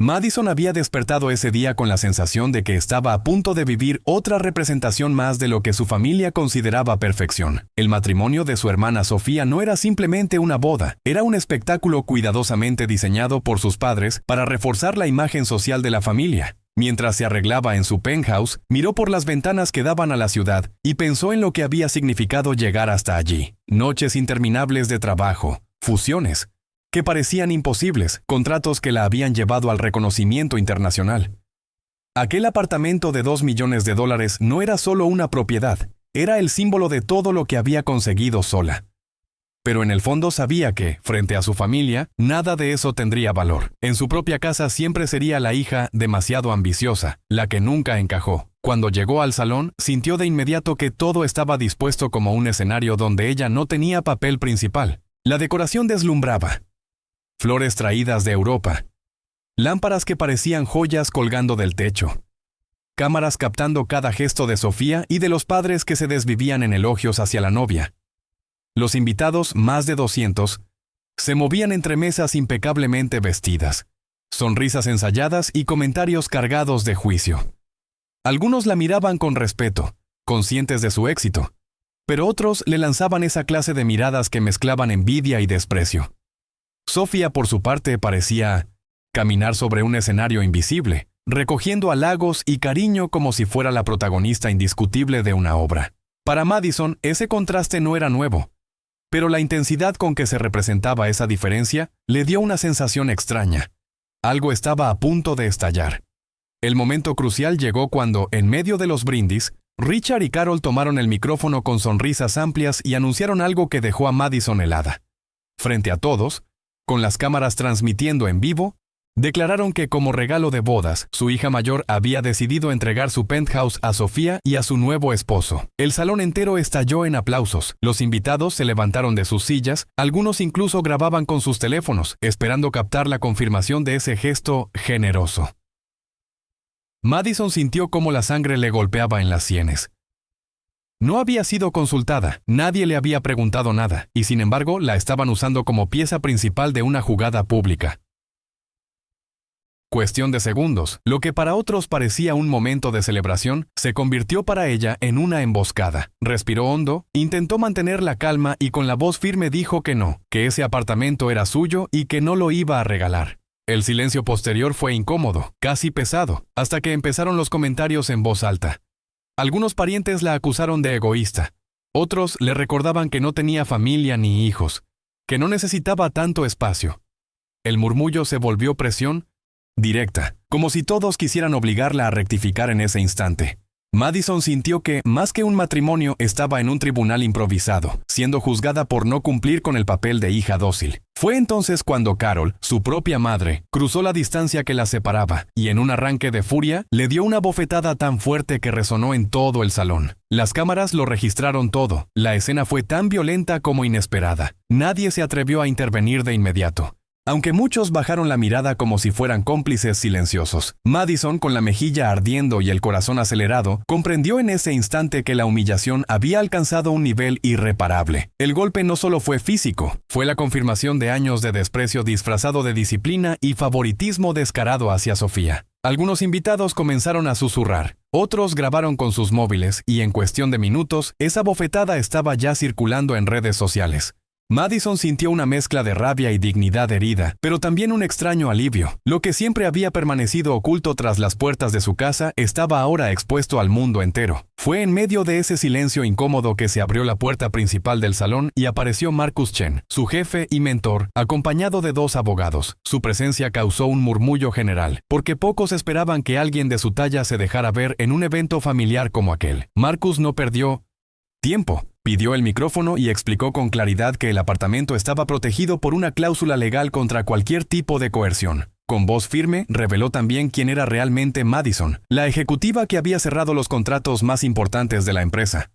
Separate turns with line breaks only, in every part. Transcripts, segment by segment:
Madison había despertado ese día con la sensación de que estaba a punto de vivir otra representación más de lo que su familia consideraba perfección. El matrimonio de su hermana Sofía no era simplemente una boda, era un espectáculo cuidadosamente diseñado por sus padres para reforzar la imagen social de la familia. Mientras se arreglaba en su penthouse, miró por las ventanas que daban a la ciudad y pensó en lo que había significado llegar hasta allí. Noches interminables de trabajo, fusiones que parecían imposibles, contratos que la habían llevado al reconocimiento internacional. Aquel apartamento de $2 millones no era solo una propiedad, era el símbolo de todo lo que había conseguido sola. Pero en el fondo sabía que, frente a su familia, nada de eso tendría valor. En su propia casa siempre sería la hija demasiado ambiciosa, la que nunca encajó. Cuando llegó al salón, sintió de inmediato que todo estaba dispuesto como un escenario donde ella no tenía papel principal. La decoración deslumbraba. Flores traídas de Europa, lámparas que parecían joyas colgando del techo, cámaras captando cada gesto de Sofía y de los padres que se desvivían en elogios hacia la novia. Los invitados, más de 200, se movían entre mesas impecablemente vestidas, sonrisas ensayadas y comentarios cargados de juicio. Algunos la miraban con respeto, conscientes de su éxito, pero otros le lanzaban esa clase de miradas que mezclaban envidia y desprecio. Sofía, por su parte, parecía caminar sobre un escenario invisible, recogiendo halagos y cariño como si fuera la protagonista indiscutible de una obra. Para Madison, ese contraste no era nuevo, pero la intensidad con que se representaba esa diferencia le dio una sensación extraña. Algo estaba a punto de estallar. El momento crucial llegó cuando, en medio de los brindis, Richard y Carol tomaron el micrófono con sonrisas amplias y anunciaron algo que dejó a Madison helada. Frente a todos, con las cámaras transmitiendo en vivo, declararon que como regalo de bodas, su hija mayor había decidido entregar su penthouse a Sofía y a su nuevo esposo. El salón entero estalló en aplausos. Los invitados se levantaron de sus sillas, algunos incluso grababan con sus teléfonos, esperando captar la confirmación de ese gesto generoso. Madison sintió cómo la sangre le golpeaba en las sienes. No había sido consultada, nadie le había preguntado nada, y sin embargo la estaban usando como pieza principal de una jugada pública. Cuestión de segundos, lo que para otros parecía un momento de celebración, se convirtió para ella en una emboscada. Respiró hondo, intentó mantener la calma y con la voz firme dijo que no, que ese apartamento era suyo y que no lo iba a regalar. El silencio posterior fue incómodo, casi pesado, hasta que empezaron los comentarios en voz alta. Algunos parientes la acusaron de egoísta. Otros le recordaban que no tenía familia ni hijos, que no necesitaba tanto espacio. El murmullo se volvió presión directa, como si todos quisieran obligarla a rectificar en ese instante. Madison sintió que, más que un matrimonio, estaba en un tribunal improvisado, siendo juzgada por no cumplir con el papel de hija dócil. Fue entonces cuando Carol, su propia madre, cruzó la distancia que la separaba y en un arranque de furia le dio una bofetada tan fuerte que resonó en todo el salón. Las cámaras lo registraron todo. La escena fue tan violenta como inesperada. Nadie se atrevió a intervenir de inmediato. Aunque muchos bajaron la mirada como si fueran cómplices silenciosos, Madison, con la mejilla ardiendo y el corazón acelerado, comprendió en ese instante que la humillación había alcanzado un nivel irreparable. El golpe no solo fue físico, fue la confirmación de años de desprecio disfrazado de disciplina y favoritismo descarado hacia Sofía. Algunos invitados comenzaron a susurrar, otros grabaron con sus móviles y en cuestión de minutos, esa bofetada estaba ya circulando en redes sociales. Madison sintió una mezcla de rabia y dignidad herida, pero también un extraño alivio. Lo que siempre había permanecido oculto tras las puertas de su casa estaba ahora expuesto al mundo entero. Fue en medio de ese silencio incómodo que se abrió la puerta principal del salón y apareció Marcus Chen, su jefe y mentor, acompañado de 2 abogados. Su presencia causó un murmullo general, porque pocos esperaban que alguien de su talla se dejara ver en un evento familiar como aquel. Marcus no perdió tiempo. Pidió el micrófono y explicó con claridad que el apartamento estaba protegido por una cláusula legal contra cualquier tipo de coerción. Con voz firme, reveló también quién era realmente Madison, la ejecutiva que había cerrado los contratos más importantes de la empresa.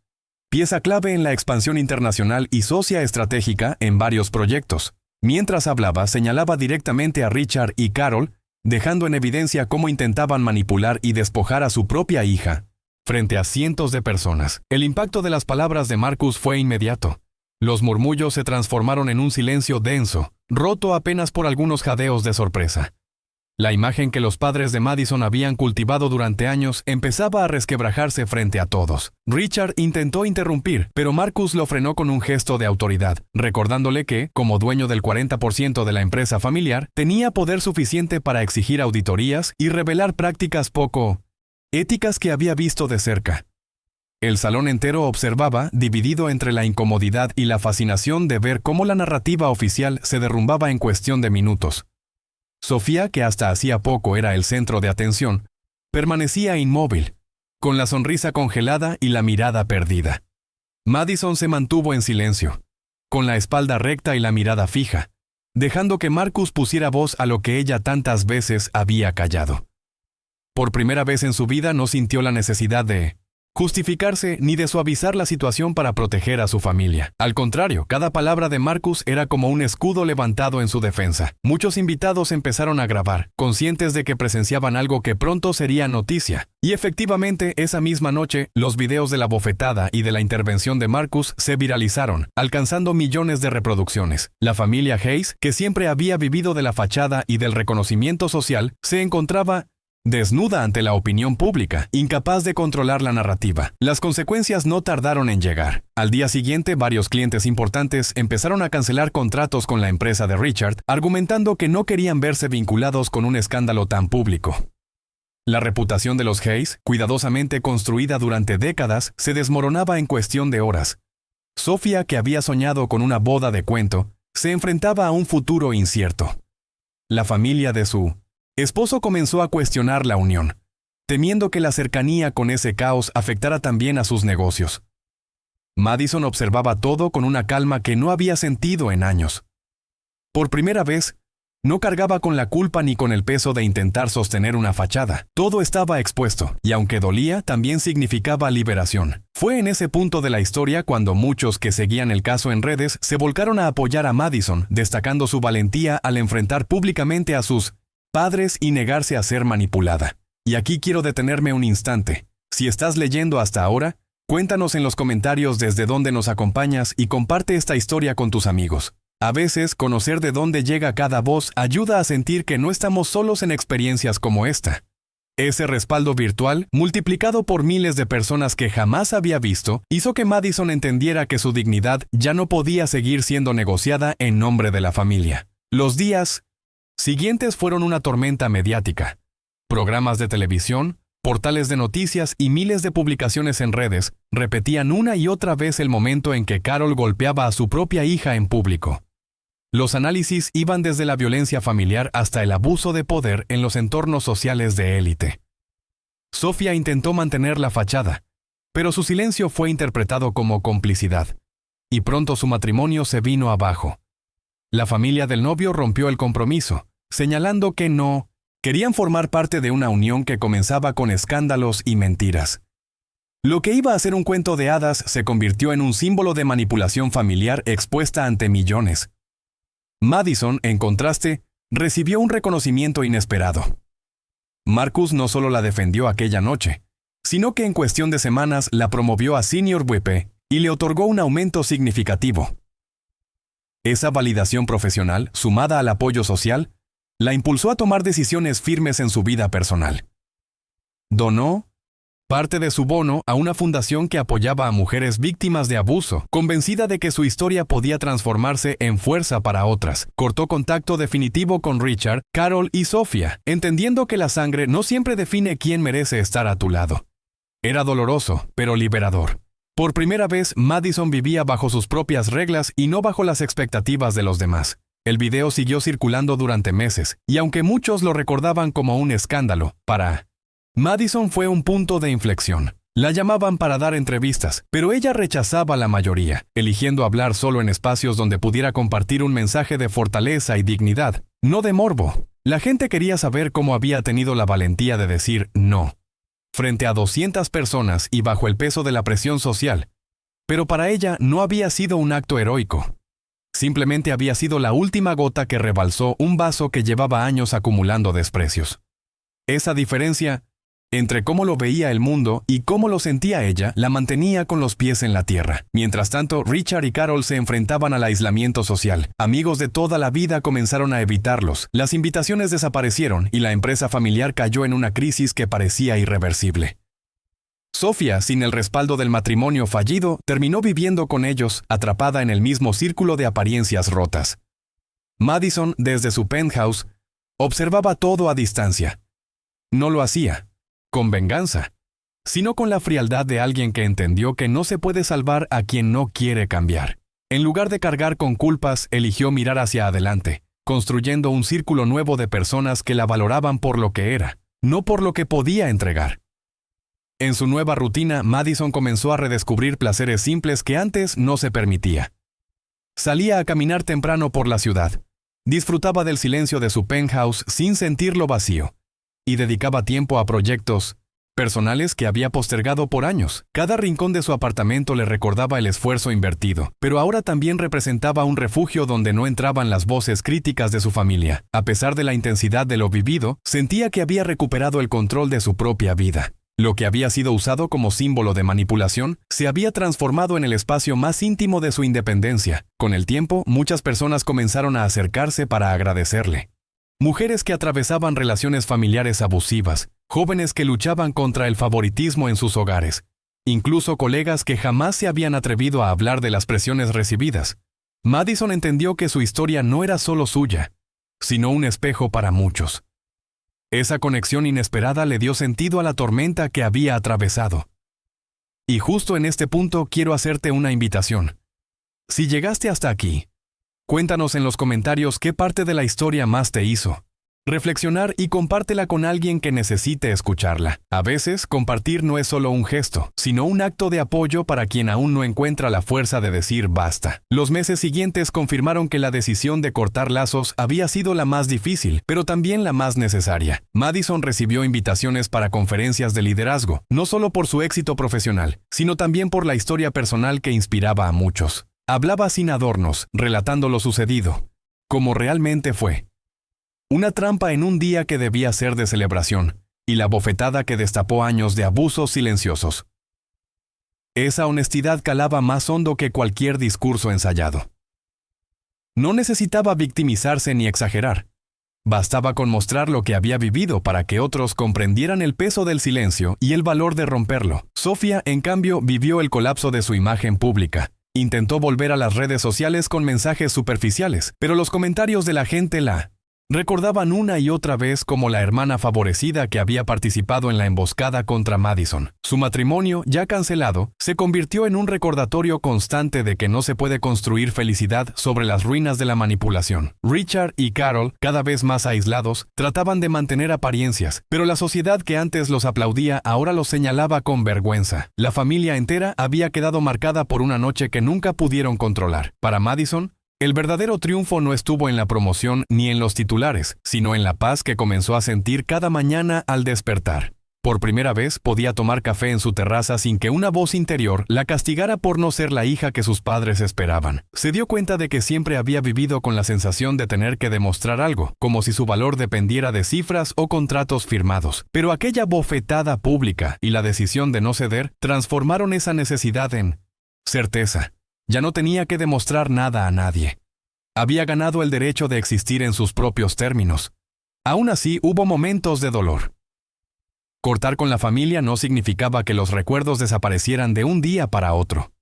Pieza clave en la expansión internacional y socia estratégica en varios proyectos. Mientras hablaba, señalaba directamente a Richard y Carol, dejando en evidencia cómo intentaban manipular y despojar a su propia hija frente a cientos de personas. El impacto de las palabras de Marcus fue inmediato. Los murmullos se transformaron en un silencio denso, roto apenas por algunos jadeos de sorpresa. La imagen que los padres de Madison habían cultivado durante años empezaba a resquebrajarse frente a todos. Richard intentó interrumpir, pero Marcus lo frenó con un gesto de autoridad, recordándole que, como dueño del 40% de la empresa familiar, tenía poder suficiente para exigir auditorías y revelar prácticas poco éticas que había visto de cerca. El salón entero observaba, dividido entre la incomodidad y la fascinación de ver cómo la narrativa oficial se derrumbaba en cuestión de minutos. Sofía, que hasta hacía poco era el centro de atención, permanecía inmóvil, con la sonrisa congelada y la mirada perdida. Madison se mantuvo en silencio, con la espalda recta y la mirada fija, dejando que Marcus pusiera voz a lo que ella tantas veces había callado. Por primera vez en su vida no sintió la necesidad de justificarse ni de suavizar la situación para proteger a su familia. Al contrario, cada palabra de Marcus era como un escudo levantado en su defensa. Muchos invitados empezaron a grabar, conscientes de que presenciaban algo que pronto sería noticia. Y efectivamente, esa misma noche, los videos de la bofetada y de la intervención de Marcus se viralizaron, alcanzando millones de reproducciones. La familia Hayes, que siempre había vivido de la fachada y del reconocimiento social, se encontraba desnuda ante la opinión pública, incapaz de controlar la narrativa. Las consecuencias no tardaron en llegar. Al día siguiente, varios clientes importantes empezaron a cancelar contratos con la empresa de Richard, argumentando que no querían verse vinculados con un escándalo tan público. La reputación de los Hayes, cuidadosamente construida durante décadas, se desmoronaba en cuestión de horas. Sofía, que había soñado con una boda de cuento, se enfrentaba a un futuro incierto. La familia de su esposo comenzó a cuestionar la unión, temiendo que la cercanía con ese caos afectara también a sus negocios. Madison observaba todo con una calma que no había sentido en años. Por primera vez, no cargaba con la culpa ni con el peso de intentar sostener una fachada. Todo estaba expuesto, y aunque dolía, también significaba liberación. Fue en ese punto de la historia cuando muchos que seguían el caso en redes se volcaron a apoyar a Madison, destacando su valentía al enfrentar públicamente a sus padres y negarse a ser manipulada. Y aquí quiero detenerme un instante. Si estás leyendo hasta ahora, cuéntanos en los comentarios desde dónde nos acompañas y comparte esta historia con tus amigos. A veces, conocer de dónde llega cada voz ayuda a sentir que no estamos solos en experiencias como esta. Ese respaldo virtual, multiplicado por miles de personas que jamás había visto, hizo que Madison entendiera que su dignidad ya no podía seguir siendo negociada en nombre de la familia. Los días siguientes fueron una tormenta mediática. Programas de televisión, portales de noticias y miles de publicaciones en redes repetían una y otra vez el momento en que Carol golpeaba a su propia hija en público. Los análisis iban desde la violencia familiar hasta el abuso de poder en los entornos sociales de élite. Sofía intentó mantener la fachada, pero su silencio fue interpretado como complicidad, y pronto su matrimonio se vino abajo. La familia del novio rompió el compromiso, señalando que no querían formar parte de una unión que comenzaba con escándalos y mentiras. Lo que iba a ser un cuento de hadas se convirtió en un símbolo de manipulación familiar expuesta ante millones. Madison, en contraste, recibió un reconocimiento inesperado. Marcus no solo la defendió aquella noche, sino que en cuestión de semanas la promovió a Senior VP y le otorgó un aumento significativo. Esa validación profesional, sumada al apoyo social, la impulsó a tomar decisiones firmes en su vida personal. Donó parte de su bono a una fundación que apoyaba a mujeres víctimas de abuso, convencida de que su historia podía transformarse en fuerza para otras. Cortó contacto definitivo con Richard, Carol y Sofía, entendiendo que la sangre no siempre define quién merece estar a tu lado. Era doloroso, pero liberador. Por primera vez, Madison vivía bajo sus propias reglas y no bajo las expectativas de los demás. El video siguió circulando durante meses, y aunque muchos lo recordaban como un escándalo, para Madison fue un punto de inflexión. La llamaban para dar entrevistas, pero ella rechazaba la mayoría, eligiendo hablar solo en espacios donde pudiera compartir un mensaje de fortaleza y dignidad, no de morbo. La gente quería saber cómo había tenido la valentía de decir no, frente a 200 personas y bajo el peso de la presión social. Pero para ella no había sido un acto heroico. Simplemente había sido la última gota que rebalsó un vaso que llevaba años acumulando desprecios. Esa diferencia Entre cómo lo veía el mundo y cómo lo sentía ella, la mantenía con los pies en la tierra. Mientras tanto, Richard y Carol se enfrentaban al aislamiento social. Amigos de toda la vida comenzaron a evitarlos. Las invitaciones desaparecieron y la empresa familiar cayó en una crisis que parecía irreversible. Sofía, sin el respaldo del matrimonio fallido, terminó viviendo con ellos, atrapada en el mismo círculo de apariencias rotas. Madison, desde su penthouse, observaba todo a distancia. No lo hacía con venganza, sino con la frialdad de alguien que entendió que no se puede salvar a quien no quiere cambiar. En lugar de cargar con culpas, eligió mirar hacia adelante, construyendo un círculo nuevo de personas que la valoraban por lo que era, no por lo que podía entregar. En su nueva rutina, Madison comenzó a redescubrir placeres simples que antes no se permitía. Salía a caminar temprano por la ciudad, disfrutaba del silencio de su penthouse sin sentirlo vacío, y dedicaba tiempo a proyectos personales que había postergado por años. Cada rincón de su apartamento le recordaba el esfuerzo invertido, pero ahora también representaba un refugio donde no entraban las voces críticas de su familia. A pesar de la intensidad de lo vivido, sentía que había recuperado el control de su propia vida. Lo que había sido usado como símbolo de manipulación se había transformado en el espacio más íntimo de su independencia. Con el tiempo, muchas personas comenzaron a acercarse para agradecerle. Mujeres que atravesaban relaciones familiares abusivas, jóvenes que luchaban contra el favoritismo en sus hogares, incluso colegas que jamás se habían atrevido a hablar de las presiones recibidas. Madison entendió que su historia no era solo suya, sino un espejo para muchos. Esa conexión inesperada le dio sentido a la tormenta que había atravesado. Y justo en este punto quiero hacerte una invitación. Si llegaste hasta aquí, cuéntanos en los comentarios qué parte de la historia más te hizo reflexionar y compártela con alguien que necesite escucharla. A veces, compartir no es solo un gesto, sino un acto de apoyo para quien aún no encuentra la fuerza de decir basta. Los meses siguientes confirmaron que la decisión de cortar lazos había sido la más difícil, pero también la más necesaria. Madison recibió invitaciones para conferencias de liderazgo, no solo por su éxito profesional, sino también por la historia personal que inspiraba a muchos. Hablaba sin adornos, relatando lo sucedido, como realmente fue. Una trampa en un día que debía ser de celebración, y la bofetada que destapó años de abusos silenciosos. Esa honestidad calaba más hondo que cualquier discurso ensayado. No necesitaba victimizarse ni exagerar. Bastaba con mostrar lo que había vivido para que otros comprendieran el peso del silencio y el valor de romperlo. Sofía, en cambio, vivió el colapso de su imagen pública. Intentó volver a las redes sociales con mensajes superficiales, pero los comentarios de la gente la recordaban una y otra vez como la hermana favorecida que había participado en la emboscada contra Madison. Su matrimonio, ya cancelado, se convirtió en un recordatorio constante de que no se puede construir felicidad sobre las ruinas de la manipulación. Richard y Carol, cada vez más aislados, trataban de mantener apariencias, pero la sociedad que antes los aplaudía ahora los señalaba con vergüenza. La familia entera había quedado marcada por una noche que nunca pudieron controlar. Para Madison, el verdadero triunfo no estuvo en la promoción ni en los titulares, sino en la paz que comenzó a sentir cada mañana al despertar. Por primera vez podía tomar café en su terraza sin que una voz interior la castigara por no ser la hija que sus padres esperaban. Se dio cuenta de que siempre había vivido con la sensación de tener que demostrar algo, como si su valor dependiera de cifras o contratos firmados. Pero aquella bofetada pública y la decisión de no ceder transformaron esa necesidad en certeza. Ya no tenía que demostrar nada a nadie. Había ganado el derecho de existir en sus propios términos. Aún así, hubo momentos de dolor. Cortar con la familia no significaba que los recuerdos desaparecieran de un día para otro.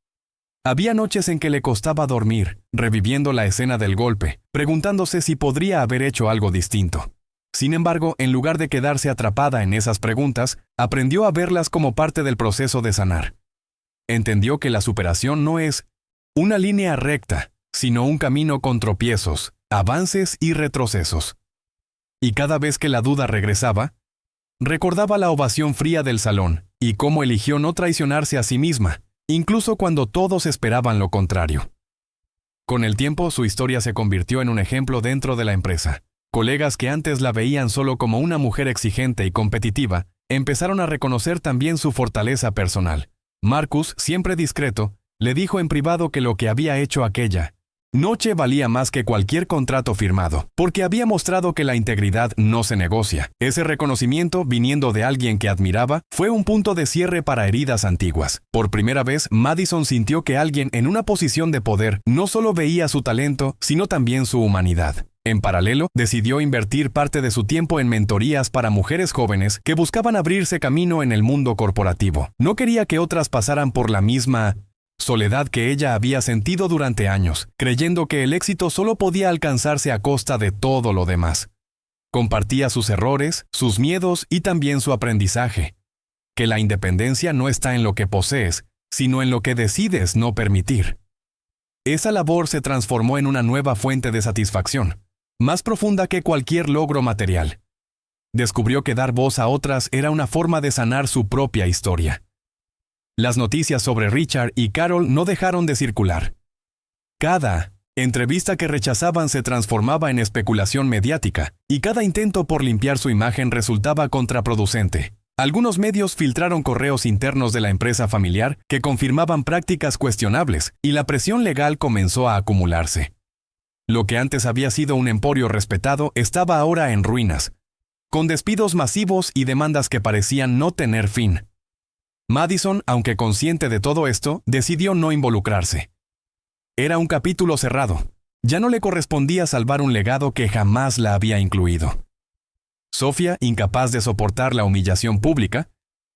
Había noches en que le costaba dormir, reviviendo la escena del golpe, preguntándose si podría haber hecho algo distinto. Sin embargo, en lugar de quedarse atrapada en esas preguntas, aprendió a verlas como parte del proceso de sanar. Entendió que la superación no es una línea recta, sino un camino con tropiezos, avances y retrocesos. Y cada vez que la duda regresaba, recordaba la ovación fría del salón y cómo eligió no traicionarse a sí misma, incluso cuando todos esperaban lo contrario. Con el tiempo, su historia se convirtió en un ejemplo dentro de la empresa. Colegas que antes la veían solo como una mujer exigente y competitiva, empezaron a reconocer también su fortaleza personal. Marcus, siempre discreto, le dijo en privado que lo que había hecho aquella noche valía más que cualquier contrato firmado, porque había mostrado que la integridad no se negocia. Ese reconocimiento, viniendo de alguien que admiraba, fue un punto de cierre para heridas antiguas. Por primera vez, Madison sintió que alguien en una posición de poder no solo veía su talento, sino también su humanidad. En paralelo, decidió invertir parte de su tiempo en mentorías para mujeres jóvenes que buscaban abrirse camino en el mundo corporativo. No quería que otras pasaran por la misma soledad que ella había sentido durante años, creyendo que el éxito solo podía alcanzarse a costa de todo lo demás. Compartía sus errores, sus miedos y también su aprendizaje. Que la independencia no está en lo que posees, sino en lo que decides no permitir. Esa labor se transformó en una nueva fuente de satisfacción, más profunda que cualquier logro material. Descubrió que dar voz a otras era una forma de sanar su propia historia. Las noticias sobre Richard y Carol no dejaron de circular. Cada entrevista que rechazaban se transformaba en especulación mediática, y cada intento por limpiar su imagen resultaba contraproducente. Algunos medios filtraron correos internos de la empresa familiar que confirmaban prácticas cuestionables, y la presión legal comenzó a acumularse. Lo que antes había sido un emporio respetado estaba ahora en ruinas, con despidos masivos y demandas que parecían no tener fin. Madison, aunque consciente de todo esto, decidió no involucrarse. Era un capítulo cerrado. Ya no le correspondía salvar un legado que jamás la había incluido. Sophia, incapaz de soportar la humillación pública,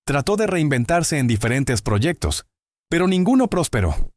trató de reinventarse en diferentes proyectos, pero ninguno prosperó.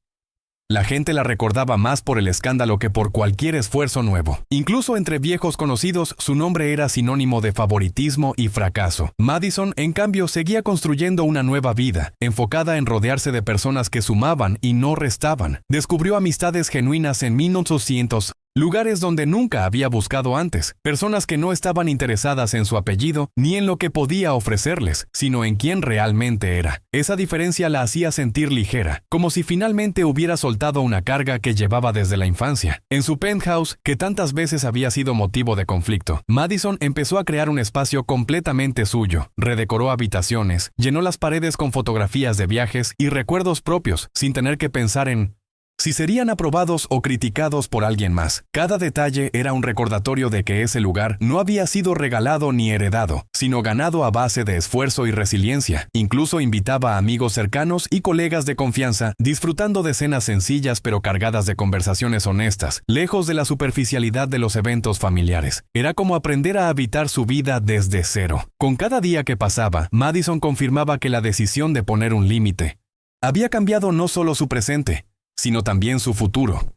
La gente la recordaba más por el escándalo que por cualquier esfuerzo nuevo. Incluso entre viejos conocidos, su nombre era sinónimo de favoritismo y fracaso. Madison, en cambio, seguía construyendo una nueva vida, enfocada en rodearse de personas que sumaban y no restaban. Descubrió amistades genuinas en 1800, lugares donde nunca había buscado antes, personas que no estaban interesadas en su apellido ni en lo que podía ofrecerles, sino en quién realmente era. Esa diferencia la hacía sentir ligera, como si finalmente hubiera soltado una carga que llevaba desde la infancia. En su penthouse, que tantas veces había sido motivo de conflicto, Madison empezó a crear un espacio completamente suyo. Redecoró habitaciones, llenó las paredes con fotografías de viajes y recuerdos propios, sin tener que pensar en si serían aprobados o criticados por alguien más. Cada detalle era un recordatorio de que ese lugar no había sido regalado ni heredado, sino ganado a base de esfuerzo y resiliencia. Incluso invitaba a amigos cercanos y colegas de confianza, disfrutando de cenas sencillas pero cargadas de conversaciones honestas, lejos de la superficialidad de los eventos familiares. Era como aprender a habitar su vida desde cero. Con cada día que pasaba, Madison confirmaba que la decisión de poner un límite había cambiado no solo su presente, sino también su futuro.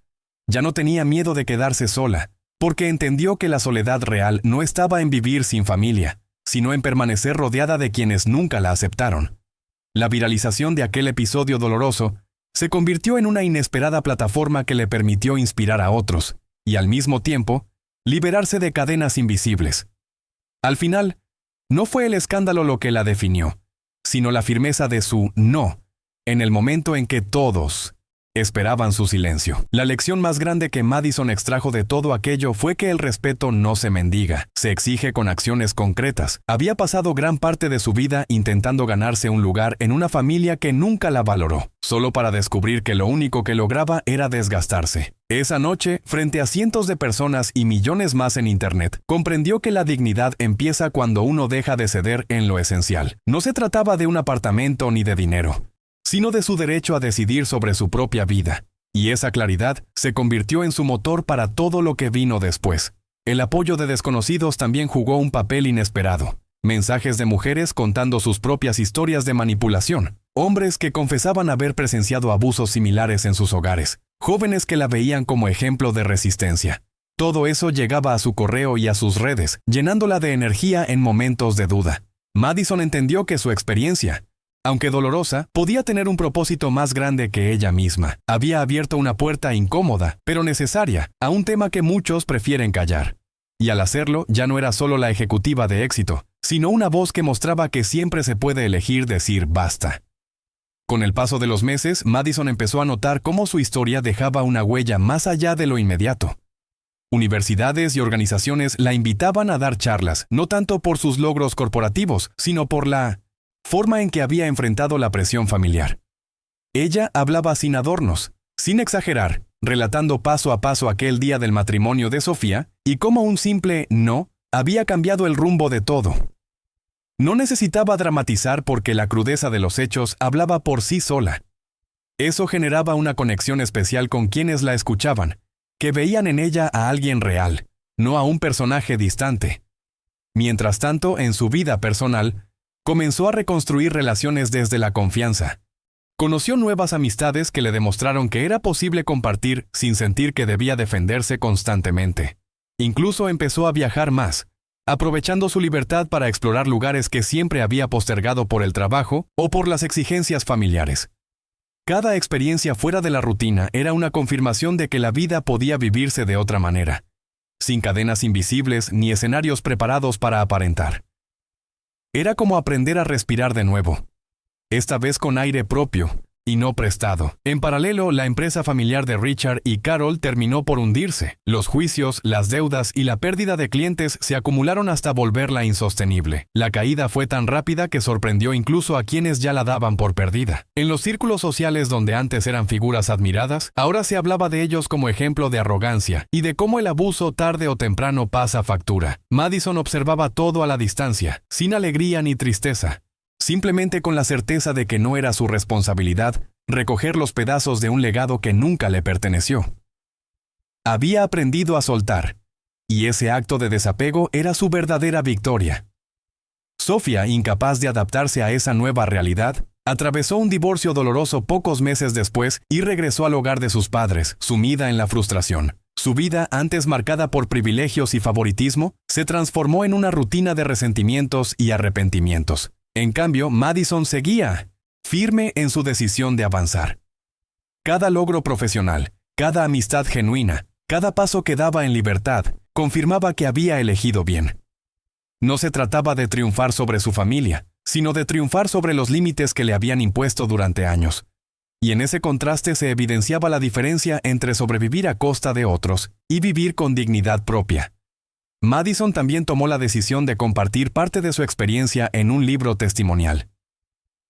Ya no tenía miedo de quedarse sola, porque entendió que la soledad real no estaba en vivir sin familia, sino en permanecer rodeada de quienes nunca la aceptaron. La viralización de aquel episodio doloroso se convirtió en una inesperada plataforma que le permitió inspirar a otros, y al mismo tiempo, liberarse de cadenas invisibles. Al final, no fue el escándalo lo que la definió, sino la firmeza de su no, en el momento en que todos esperaban su silencio. La lección más grande que Madison extrajo de todo aquello fue que el respeto no se mendiga, se exige con acciones concretas. Había pasado gran parte de su vida intentando ganarse un lugar en una familia que nunca la valoró, solo para descubrir que lo único que lograba era desgastarse. Esa noche, frente a cientos de personas y millones más en Internet, comprendió que la dignidad empieza cuando uno deja de ceder en lo esencial. No se trataba de un apartamento ni de dinero, sino de su derecho a decidir sobre su propia vida. Y esa claridad se convirtió en su motor para todo lo que vino después. El apoyo de desconocidos también jugó un papel inesperado. Mensajes de mujeres contando sus propias historias de manipulación. Hombres que confesaban haber presenciado abusos similares en sus hogares. Jóvenes que la veían como ejemplo de resistencia. Todo eso llegaba a su correo y a sus redes, llenándola de energía en momentos de duda. Madison entendió que su experiencia, aunque dolorosa, podía tener un propósito más grande que ella misma. Había abierto una puerta incómoda, pero necesaria, a un tema que muchos prefieren callar. Y al hacerlo, ya no era solo la ejecutiva de éxito, sino una voz que mostraba que siempre se puede elegir decir basta. Con el paso de los meses, Madison empezó a notar cómo su historia dejaba una huella más allá de lo inmediato. Universidades y organizaciones la invitaban a dar charlas, no tanto por sus logros corporativos, sino por la forma en que había enfrentado la presión familiar. Ella hablaba sin adornos, sin exagerar, relatando paso a paso aquel día del matrimonio de Sofía y cómo un simple no había cambiado el rumbo de todo. No necesitaba dramatizar porque la crudeza de los hechos hablaba por sí sola. Eso generaba una conexión especial con quienes la escuchaban, que veían en ella a alguien real, no a un personaje distante. Mientras tanto, en su vida personal, comenzó a reconstruir relaciones desde la confianza. Conoció nuevas amistades que le demostraron que era posible compartir sin sentir que debía defenderse constantemente. Incluso empezó a viajar más, aprovechando su libertad para explorar lugares que siempre había postergado por el trabajo o por las exigencias familiares. Cada experiencia fuera de la rutina era una confirmación de que la vida podía vivirse de otra manera, sin cadenas invisibles ni escenarios preparados para aparentar. Era como aprender a respirar de nuevo, esta vez con aire propio y no prestado. En paralelo, la empresa familiar de Richard y Carol terminó por hundirse. Los juicios, las deudas y la pérdida de clientes se acumularon hasta volverla insostenible. La caída fue tan rápida que sorprendió incluso a quienes ya la daban por perdida. En los círculos sociales donde antes eran figuras admiradas, ahora se hablaba de ellos como ejemplo de arrogancia y de cómo el abuso tarde o temprano pasa factura. Madison observaba todo a la distancia, sin alegría ni tristeza, simplemente con la certeza de que no era su responsabilidad recoger los pedazos de un legado que nunca le perteneció. Había aprendido a soltar, y ese acto de desapego era su verdadera victoria. Sofía, incapaz de adaptarse a esa nueva realidad, atravesó un divorcio doloroso pocos meses después y regresó al hogar de sus padres, sumida en la frustración. Su vida, antes marcada por privilegios y favoritismo, se transformó en una rutina de resentimientos y arrepentimientos. En cambio, Madison seguía, firme en su decisión de avanzar. Cada logro profesional, cada amistad genuina, cada paso que daba en libertad, confirmaba que había elegido bien. No se trataba de triunfar sobre su familia, sino de triunfar sobre los límites que le habían impuesto durante años. Y en ese contraste se evidenciaba la diferencia entre sobrevivir a costa de otros y vivir con dignidad propia. Madison también tomó la decisión de compartir parte de su experiencia en un libro testimonial.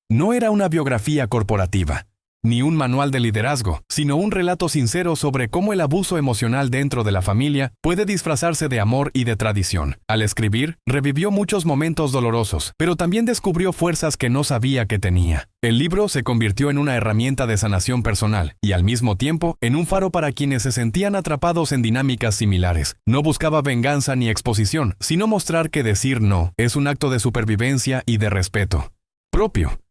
No era una biografía corporativa, ni un manual de liderazgo, sino un relato sincero sobre cómo el abuso emocional dentro de la familia puede disfrazarse de amor y de tradición. Al escribir, revivió muchos momentos dolorosos, pero también descubrió fuerzas que no sabía que tenía. El libro se convirtió en una herramienta de sanación personal y al mismo tiempo en un faro para quienes se sentían atrapados en dinámicas similares. No buscaba venganza ni exposición, sino mostrar que decir no es un acto de supervivencia y de respeto propio.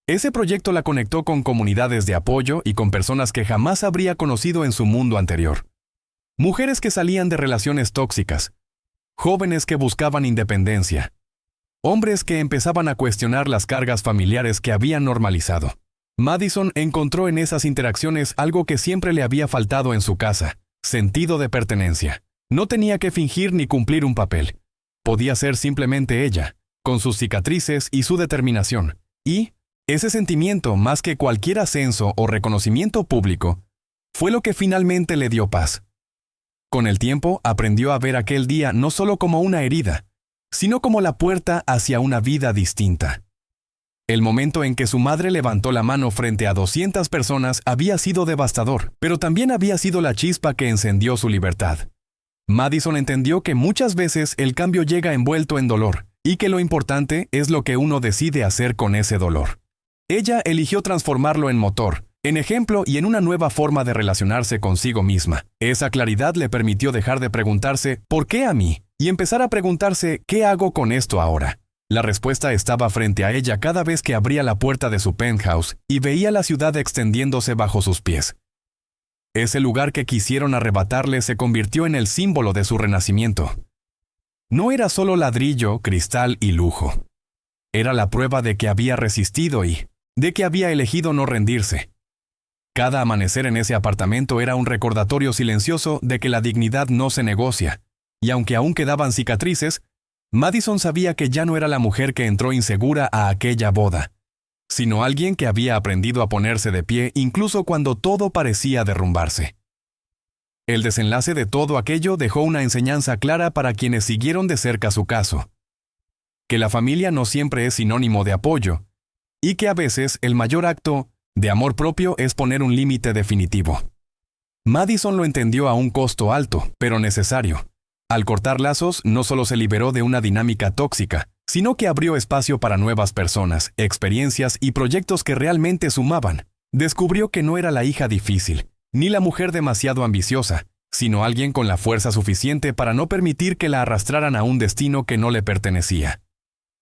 Ese proyecto la conectó con comunidades de apoyo y con personas que jamás habría conocido en su mundo anterior. Mujeres que salían de relaciones tóxicas, jóvenes que buscaban independencia, hombres que empezaban a cuestionar las cargas familiares que habían normalizado. Madison encontró en esas interacciones algo que siempre le había faltado en su casa: sentido de pertenencia. No tenía que fingir ni cumplir un papel. Podía ser simplemente ella, con sus cicatrices y su determinación. Y ese sentimiento, más que cualquier ascenso o reconocimiento público, fue lo que finalmente le dio paz. Con el tiempo, aprendió a ver aquel día no solo como una herida, sino como la puerta hacia una vida distinta. El momento en que su madre levantó la mano frente a 200 personas había sido devastador, pero también había sido la chispa que encendió su libertad. Madison entendió que muchas veces el cambio llega envuelto en dolor, y que lo importante es lo que uno decide hacer con ese dolor. Ella eligió transformarlo en motor, en ejemplo y en una nueva forma de relacionarse consigo misma. Esa claridad le permitió dejar de preguntarse ¿por qué a mí? Y empezar a preguntarse ¿qué hago con esto ahora? La respuesta estaba frente a ella cada vez que abría la puerta de su penthouse y veía la ciudad extendiéndose bajo sus pies. Ese lugar que quisieron arrebatarle se convirtió en el símbolo de su renacimiento. No era solo ladrillo, cristal y lujo. Era la prueba de que había resistido y de que había elegido no rendirse. Cada amanecer en ese apartamento era un recordatorio silencioso de que la dignidad no se negocia, y aunque aún quedaban cicatrices, Madison sabía que ya no era la mujer que entró insegura a aquella boda, sino alguien que había aprendido a ponerse de pie incluso cuando todo parecía derrumbarse. El desenlace de todo aquello dejó una enseñanza clara para quienes siguieron de cerca su caso: que la familia no siempre es sinónimo de apoyo, y que a veces el mayor acto de amor propio es poner un límite definitivo. Madison lo entendió a un costo alto, pero necesario. Al cortar lazos, no solo se liberó de una dinámica tóxica, sino que abrió espacio para nuevas personas, experiencias y proyectos que realmente sumaban. Descubrió que no era la hija difícil, ni la mujer demasiado ambiciosa, sino alguien con la fuerza suficiente para no permitir que la arrastraran a un destino que no le pertenecía.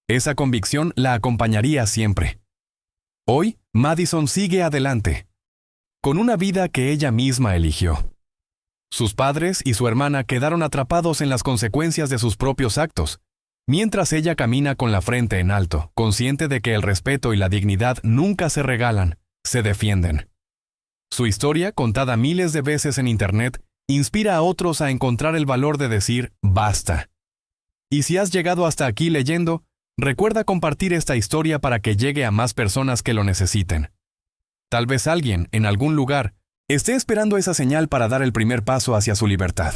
Esa convicción la acompañaría siempre. Hoy, Madison sigue adelante, con una vida que ella misma eligió. Sus padres y su hermana quedaron atrapados en las consecuencias de sus propios actos, mientras ella camina con la frente en alto, consciente de que el respeto y la dignidad nunca se regalan, se defienden. Su historia, contada miles de veces en Internet, inspira a otros a encontrar el valor de decir basta. Y si has llegado hasta aquí leyendo, recuerda compartir esta historia para que llegue a más personas que lo necesiten. Tal vez alguien, en algún lugar, esté esperando esa señal para dar el primer paso hacia su libertad.